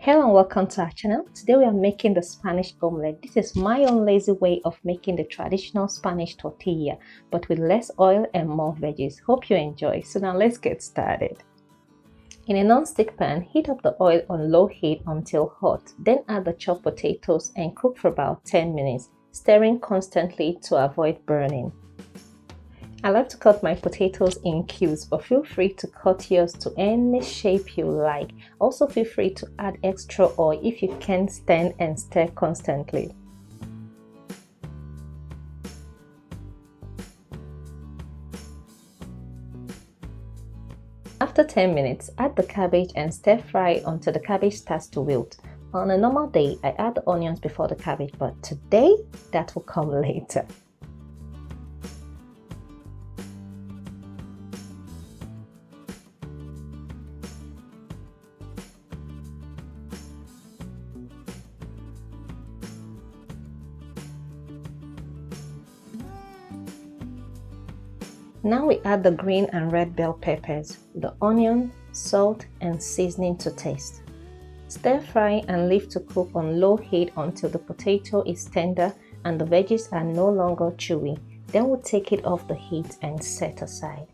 Hello and welcome to our channel. Today we are making the Spanish omelette. This is my own lazy way of making the traditional Spanish tortilla, but with less oil and more veggies. Hope you enjoy. So now let's get started. In a non-stick pan, heat up the oil on low heat until hot. Then add the chopped potatoes and cook for about 10 minutes, stirring constantly to avoid burning. I like to cut my potatoes in cubes, but feel free to cut yours to any shape you like. Also feel free to add extra oil if you can stand and stir constantly. After 10 minutes, add the cabbage and stir fry until the cabbage starts to wilt. On a normal day, I add the onions before the cabbage, but today that will come later. Now we add the green and red bell peppers, the onion, salt and seasoning to taste. Stir fry and leave to cook on low heat until the potato is tender and the veggies are no longer chewy. Then we'll take it off the heat and set aside.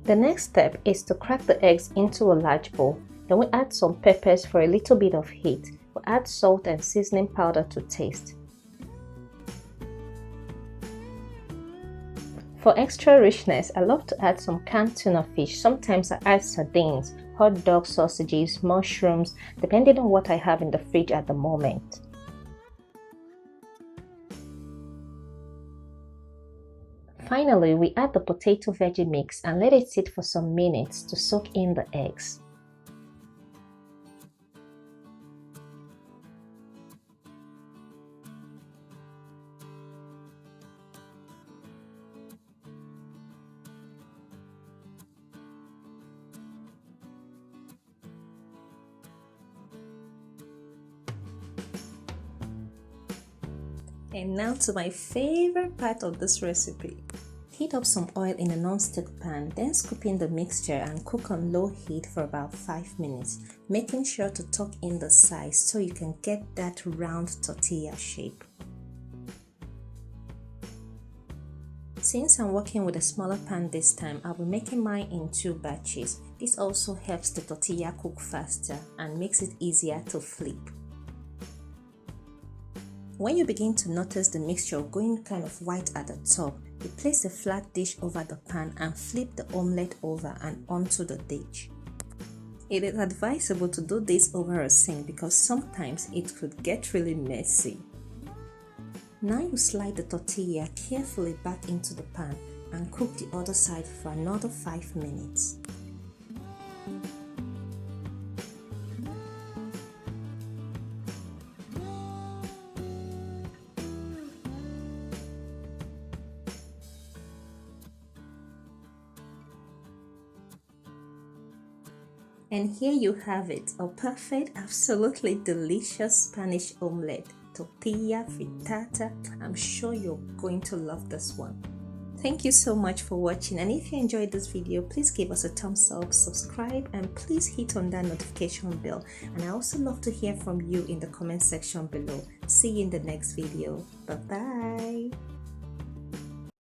The next step is to crack the eggs into a large bowl. Then we add some peppers for a little bit of heat. We add salt and seasoning powder to taste. For extra richness, I love to add some canned tuna fish. Sometimes I add sardines, hot dog sausages, mushrooms, depending on what I have in the fridge at the moment. Finally, we add the potato veggie mix and let it sit for some minutes to soak in the eggs. And now to my favorite part of this recipe. Heat up some oil in a non-stick pan, then scoop in the mixture and cook on low heat for about 5 minutes, making sure to tuck in the sides so you can get that round tortilla shape. Since I'm working with a smaller pan this time, I'll be making mine in 2 batches. This also helps the tortilla cook faster and makes it easier to flip. When you begin to notice the mixture going kind of white at the top, you place a flat dish over the pan and flip the omelette over and onto the dish. It is advisable to do this over a sink because sometimes it could get really messy. Now you slide the tortilla carefully back into the pan and cook the other side for another 5 minutes. And here you have it, a perfect, absolutely delicious Spanish omelette, tortilla frittata. I'm sure you're going to love this one. Thank you so much for watching, and if you enjoyed this video, please give us a thumbs up, subscribe, and please hit on that notification bell. And I also love to hear from you in the comment section below. See you in the next video. Bye bye.